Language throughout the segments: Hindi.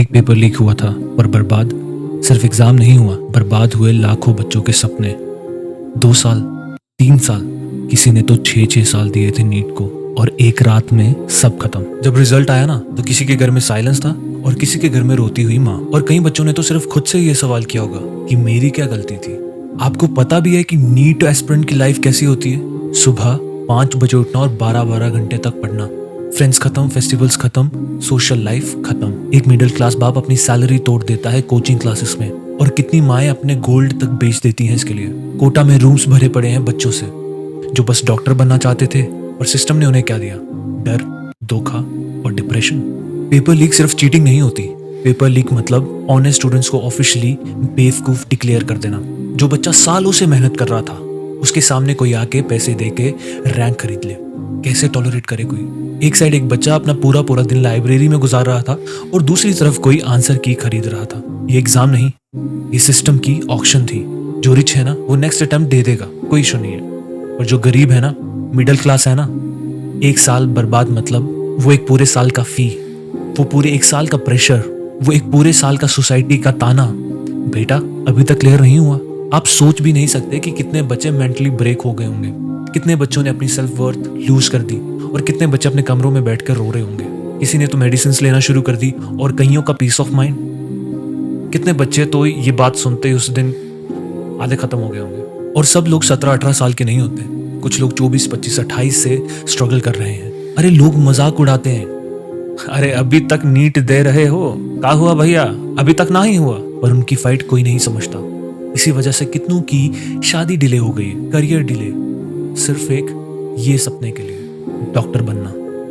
एक पेपर लीक हुआ था और बर्बाद सिर्फ एग्जाम नहीं हुआ, बर्बाद हुए लाखों बच्चों के सपने। 2 साल, 3 साल, किसी ने तो 6-6 साल दिए थे नीट को, और एक रात में सब खत्म। जब रिजल्ट आया ना, तो किसी के घर में साइलेंस था और किसी के घर में रोती हुई माँ, और कई बच्चों ने तो सिर्फ खुद से ये सवाल किया होगा कि मेरी क्या गलती थी। आपको पता भी है कि नीट एस्पिरेंट की लाइफ कैसी होती है? सुबह 5 बजे उठना और 12-12 घंटे तक पढ़ना, फ्रेंड्स खत्म, फेस्टिवल्स खत्म, सोशल लाइफ खत्म। एक मिडिल क्लास बाप अपनी सैलरी तोड़ देता है कोचिंग क्लासेस में, और कितनी माएँ अपने गोल्ड तक बेच देती हैं इसके लिए। कोटा में रूम्स भरे पड़े हैं बच्चों से जो बस डॉक्टर बनना चाहते थे, और सिस्टम ने उन्हें क्या दिया? डर, धोखा और डिप्रेशन। पेपर लीक सिर्फ चीटिंग नहीं होती। पेपर लीक मतलब ऑनेस्ट स्टूडेंट्स को ऑफिशियली बेवकूफ डिक्लेयर कर देना। जो बच्चा सालों से मेहनत कर रहा था, उसके सामने कोई आके पैसे दे के रैंक खरीद ले, कैसे टॉलरेट करे कोई? एक साइड एक बच्चा अपना पूरा पूरा दिन लाइब्रेरी में गुजार रहा था, और दूसरी तरफ कोई आंसर की खरीद रहा था। ये एग्जाम नहीं, ये सिस्टम की ऑक्शन थी। जो रिच है ना, वो नेक्स्ट अटेम्प्ट दे देगा, कोई इशू नहीं है। और जो गरीब है ना, मिडिल क्लास है ना, 1 साल बर्बाद मतलब वो एक पूरे साल का फी, वो पूरे 1 साल का प्रेशर, वो एक पूरे साल का सोसाइटी का ताना। बेटा अभी तक क्लियर नहीं हुआ। आप सोच भी नहीं सकते कि कितने बच्चे मेंटली ब्रेक हो गए होंगे, कितने बच्चों ने अपनी सेल्फ वर्थ लूज कर दी, और कितने बच्चे अपने कमरों में बैठकर रो रहे होंगे। किसी ने तो मेडिसिन लेना शुरू कर दी, और कईयों का पीस ऑफ माइंड। कितने बच्चे तो ये बात सुनते ही उस दिन आधे खत्म हो गए होंगे। और सब लोग 17-18 साल के नहीं होते, कुछ लोग 24, 25, 28 से स्ट्रगल कर रहे हैं। अरे लोग मजाक उड़ाते हैं, अरे अभी तक नीट दे रहे हो, क्या हुआ भैया, अभी तक ना ही हुआ। पर उनकी फाइट कोई नहीं समझता। इसी वजह से कितनों की शादी डिले हो गई, करियर डिले, सिर्फ एक ये सपने के लिए, डॉक्टर बनना।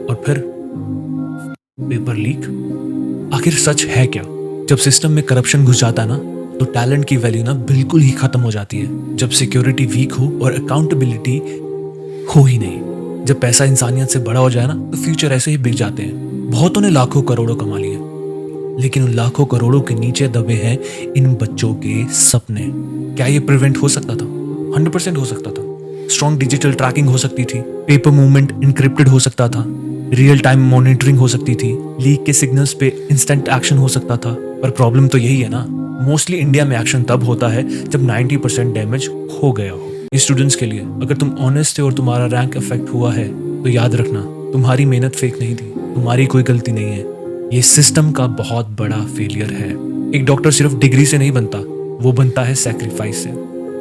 और फिर पेपर लीक। आखिर सच है क्या? जब सिस्टम में करप्शन घुस जाता है ना, तो टैलेंट की वैल्यू ना बिल्कुल ही खत्म हो जाती है। जब सिक्योरिटी वीक हो और अकाउंटेबिलिटी हो ही नहीं, जब पैसा इंसानियत से बड़ा हो जाए ना, तो फ्यूचर ऐसे ही बिक जाते हैं। बहुतों ने लाखों करोड़ों कमा लिए, लेकिन उन लाखों करोड़ों के नीचे दबे हैं इन बच्चों के सपने। क्या ये प्रिवेंट हो सकता था? 100% हो सकता था। स्ट्रॉन्ग डिजिटल ट्रैकिंग हो सकती थी, पेपर मूवमेंट इनक्रिप्टेड हो सकता था, रियल टाइम मॉनिटरिंग हो सकती थी, लीक के सिग्नल्स पे इंस्टेंट एक्शन हो सकता था। पर प्रॉब्लम तो यही है ना, मोस्टली इंडिया में एक्शन तब होता है जब 90% डैमेज हो गया हो। स्टूडेंट्स के लिए, अगर तुम ऑनेस्ट थे और तुम्हारा रैंक इफेक्ट हुआ है, तो याद रखना, तुम्हारी मेहनत फेक नहीं थी, तुम्हारी कोई गलती नहीं है। ये सिस्टम का बहुत बड़ा फेलियर है। एक डॉक्टर सिर्फ डिग्री से नहीं बनता, वो बनता है सैक्रिफाइस से,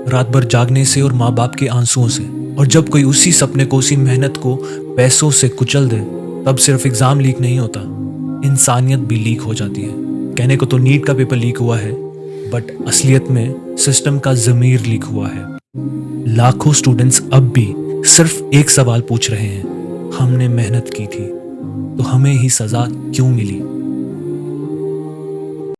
रात भर जागने से और माँ बाप के आंसुओं से। और जब कोई उसी सपने को, उसी मेहनत को पैसों से कुचल दे, तब सिर्फ एग्जाम लीक नहीं होता, इंसानियत भी लीक हो जाती है। कहने को तो नीट का पेपर लीक हुआ है, बट असलियत में सिस्टम का ज़मीर लीक हुआ है। लाखों स्टूडेंट्स अब भी सिर्फ एक सवाल पूछ रहे हैं, हमने मेहनत की थी, तो हमें ही सजा क्यों मिली?